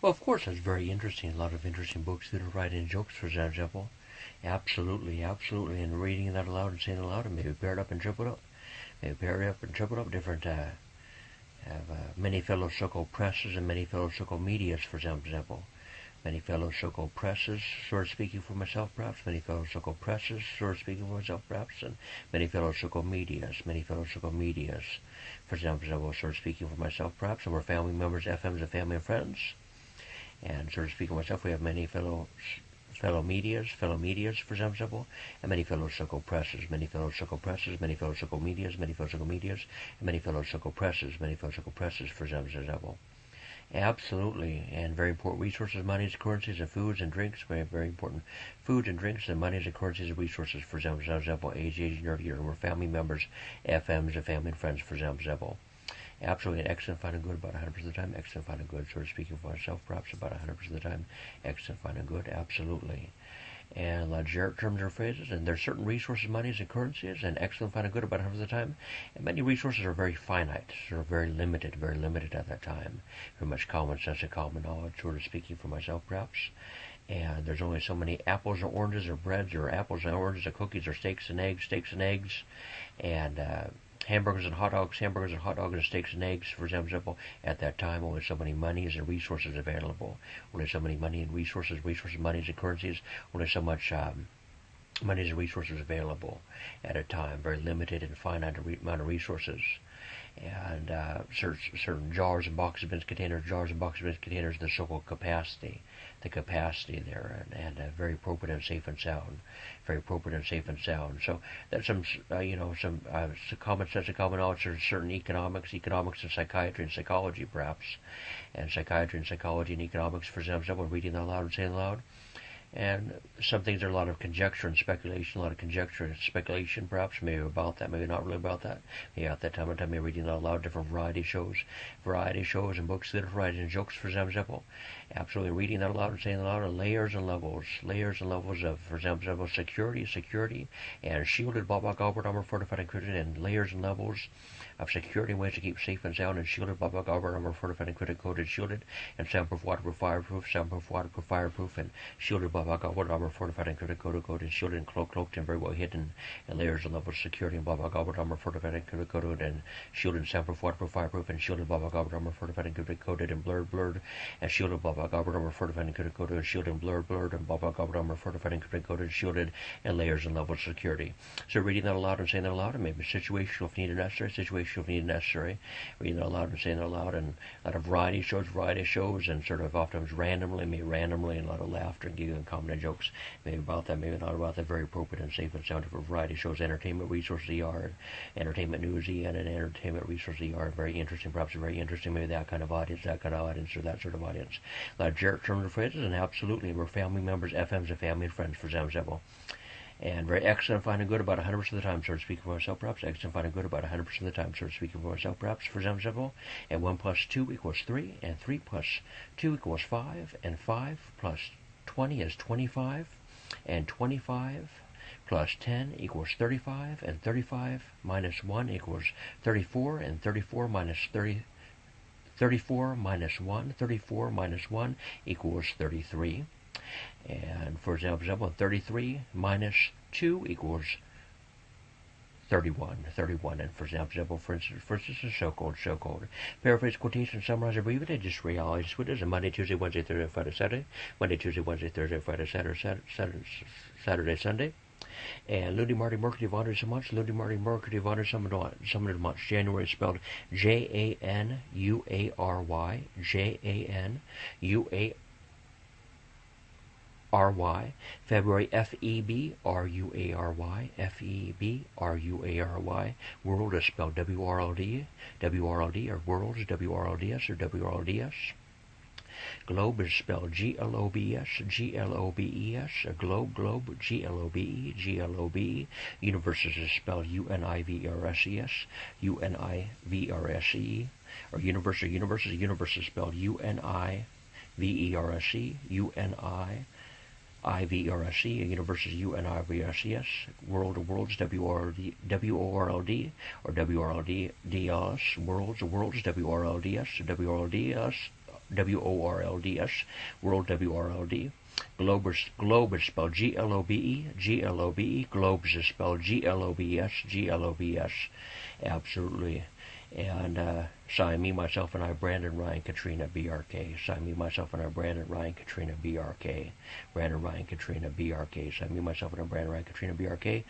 Well, of course, that's very interesting. A lot of interesting books that are writing jokes, for example. Absolutely, absolutely. And reading that aloud and saying it aloud, and maybe pair it up and triple it up. Maybe pair it up and triple it up. Different, have many fellow so-called presses and many fellow so-called medias, for example. Many fellow so-called presses, sort of speaking for myself, perhaps. Many fellow so-called presses, sort of speaking for myself, perhaps. And many fellow so-called medias. Many fellow so-called medias, for example, sort of speaking for myself, perhaps. And we're family members, FMs, and family and friends. And sort of speaking for myself, we have many fellow medias, for example, and many fellow so-called presses, many fellow so-called presses, many fellow so-called medias, many fellow so-called medias, and many fellow so-called presses, many fellow so-called presses, for example. Absolutely, and very important resources, monies, currencies, and foods and drinks. Very, very important foods and drinks and monies and currencies and resources. For example, age, nerdy, we're family members, FMs, and family and friends. For example, absolutely, excellent, fine, and good about 100% of the time. Excellent, fine, and good. Sort of speaking for myself, perhaps about 100% of the time. Excellent, fine, and good. Absolutely. And a lot of generic terms or phrases, and there's certain resources, monies, and currencies, and excellent, fine, and good about 100% of the time. And many resources are very finite, sort of very limited at that time. Very much common sense and common knowledge, sort of speaking for myself, perhaps. And there's only so many apples or oranges or breads or apples and oranges or cookies or steaks and eggs, and hamburgers and hot dogs, and steaks and eggs, for example. At that time, only so many monies and resources available. Only so many money and resources, monies and currencies. Only so much monies and resources available at a time. Very limited and finite amount of resources. And certain jars and boxes, bins, containers, the so-called capacity. The capacity there, and very appropriate and safe and sound. Very appropriate and safe and sound. So that's some common sense and common knowledge. There's certain economics and psychiatry and psychology, perhaps. And psychiatry and psychology and economics, for example, reading that aloud and saying aloud. And some things are a lot of conjecture and speculation, perhaps, maybe about that, maybe not really about that. Maybe at that time or time, maybe reading out loud different variety shows and books that are writing and jokes, for example. Absolutely reading that aloud and saying it aloud, and layers and levels of, for example, security, and shielded, armor, fortified, encrypted, and layers and levels of security and ways to keep safe and sound, and shielded, armor, fortified, encrypted, coded, shielded, and soundproof, waterproof, fireproof, and shielded, armor, fortified, encrypted, coded, shielded, and cloaked, and very well hidden, and layers and levels of security, and armor, fortified, encrypted, coded, and shielded, soundproof, waterproof, fireproof, and shielded, armor, fortified, encrypted, coded, and blurred, and shielded, armor, fortified, encrypted, coded, and shielded, and blurred, and armor, fortified, encrypted, coded, shielded, and layers and levels of security. So reading that aloud and saying that aloud, and maybe situational if needed necessary, reading that aloud and saying that aloud, and a lot of variety shows, and sort of often randomly, and a lot of laughter and giggling, comment and jokes, maybe about that, maybe not about that. Very appropriate and safe and sound for variety shows, entertainment resources ER, entertainment news EN, and entertainment resources ER. Very interesting, perhaps very interesting, maybe that kind of audience, or that sort of audience. A lot of generic terms and phrases, and absolutely, we're family members, FMs, and family and friends, for example. And very excellent, fine, and good about 100% of the time, sort of speaking for myself, perhaps. Excellent, fine, and good about 100% of the time, sort of speaking for myself, perhaps, for example. And 1 plus 2 equals 3, and 3 plus 2 equals 5, and 5 plus 20 is 25, and 25 plus 10 equals 35, and 35 minus 1 equals 34, and 34 minus 1 equals 33. And for example, 33 minus 2 equals 31. And for example, for instance, so-called. Paraphrase, quotation, summarize, abbreviate, just reality switches, and Monday, Tuesday, Wednesday, Thursday, Friday, Saturday. Monday, Tuesday, Wednesday, Thursday, Friday, Saturday, Sunday. And Lundi, Marty, Mercury, Vonder, so much. Lundi, Marty, Mercury, Vonder, some much. January spelled January. January. February, February. February. World is spelled WRLD, or worlds, WRLDS, or WRLDS. Globe is spelled GLOBES, a globe, GLOBE. Universes is spelled UNIVERSES, or universe is spelled UNIVERSE, UNIVERSE, universe is UNIVERSES, worlds, WORLD, or WRLDS, worlds, WRLDS, W-O-R-L-D-S, World, W-R-L-D. Globe is spelled G-L-O-B-E, G-L-O-B-E. Globes is spelled G-L-O-B-S, G-L-O-B-S. Absolutely. And sign me, myself, and I, Brandon, Ryan, Katrina, BRK. Sign me, myself, and I, Brandon, Ryan, Katrina, BRK. Brandon, Ryan, Katrina, BRK. Sign me, myself, and I, Brandon, Ryan, Katrina, BRK.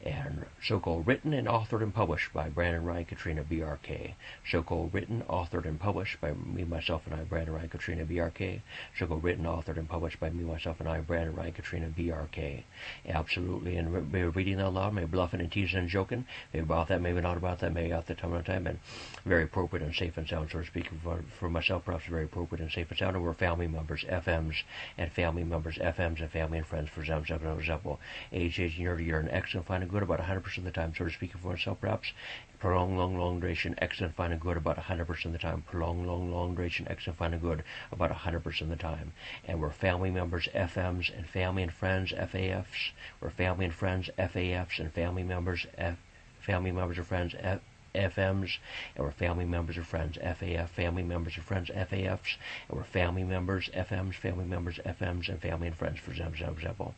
And so-called written and authored and published by Brandon, Ryan, Katrina, BRK. So-called written, authored, and published by me, myself, and I, Brandon, Ryan, Katrina, BRK. So-called written, authored, and published by me, myself, and I, Brandon, Ryan, Katrina, BRK. Absolutely. And maybe reading out loud, maybe bluffing and teasing and joking. Maybe about that, maybe not about that, maybe out the time on time. And very appropriate and safe and sound, so to speak, for myself, perhaps very appropriate and safe and sound. And we're family members, FMs, and family members, FMs, and family and friends, for example, age, year to year, and excellent, fine, and good about 100% of the time, so to speak, for myself, perhaps. Prolonged, long duration, excellent, fine, and good about 100% of the time. Prolonged, long duration, excellent, fine, and good about 100% of the time. And we're family members, FMs, and family and friends, FAFs. We're family and friends, FAFs, and family members, family members or friends, FMs, and we're family members or friends, FAF, family members or friends, FAFs, and we're family members, FMs, family members, FMs, and family and friends, for example.